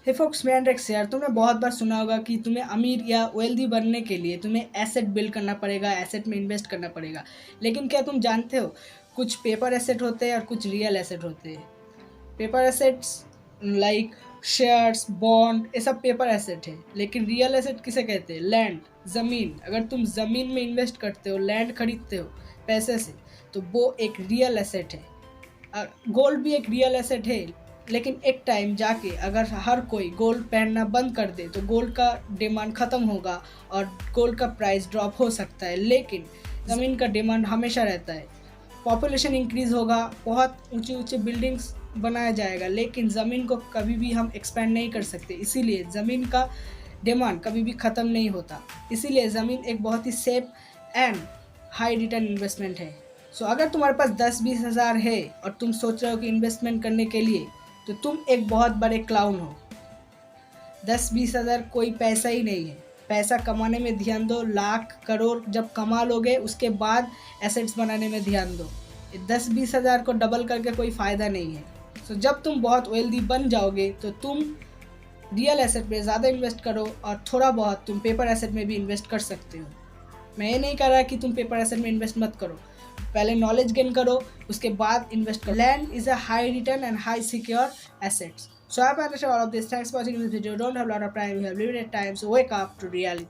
हे focus, मैं एंड्रेक्स यार। तुमने बहुत बार सुना होगा कि तुम्हें अमीर या वेल्दी बनने के लिए तुम्हें एसेट बिल्ड करना पड़ेगा, एसेट में इन्वेस्ट करना पड़ेगा। लेकिन क्या तुम जानते हो, कुछ पेपर एसेट होते हैं और कुछ रियल एसेट होते हैं। Paper assets like shares, bond, ये सब पेपर एसेट है। लेकिन रियल एसेट किसे कहते हैं? लैंड, ज़मीन। अगर तुम ज़मीन में इन्वेस्ट करते हो, लैंड खरीदते हो पैसे से, तो वो एक रियल एसेट है। गोल्ड भी एक रियल एसेट है। लेकिन एक टाइम जाके अगर हर कोई गोल्ड पहनना बंद कर दे तो गोल्ड का डिमांड ख़त्म होगा और गोल्ड का प्राइस ड्रॉप हो सकता है। लेकिन ज़मीन का डिमांड हमेशा रहता है। पॉपुलेशन इंक्रीज़ होगा, बहुत ऊंचे ऊंचे बिल्डिंग्स बनाया जाएगा, लेकिन ज़मीन को कभी भी हम एक्सपेंड नहीं कर सकते। इसीलिए ज़मीन का डिमांड कभी भी ख़त्म नहीं होता। इसीलिए ज़मीन एक बहुत ही safe and high return investment है। सो अगर तुम्हारे पास 10-20 हज़ार है और तुम सोच रहे हो कि इन्वेस्टमेंट करने के लिए, तो तुम एक बहुत बड़े क्लाउन हो। 10-20 हज़ार कोई पैसा ही नहीं है। पैसा कमाने में ध्यान दो। लाख करोड़ जब कमा लोगे उसके बाद एसेट्स बनाने में ध्यान दो। 10-20 हज़ार को डबल करके कोई फ़ायदा नहीं है। सो जब तुम बहुत वेल्दी बन जाओगे तो तुम रियल एसेट में ज़्यादा इन्वेस्ट करो और थोड़ा बहुत तुम पेपर एसेट में भी इन्वेस्ट कर सकते हो। मैं ये नहीं कह रहा कि तुम पेपर एसेट में इन्वेस्ट मत करो। पहले नॉलेज गेन करो, उसके बाद इन्वेस्ट करो। Land is a high return and high secure assets. So I have understood all of this. Thanks for watching this video. Don't have a lot of time. You have limited time. So wake up to reality.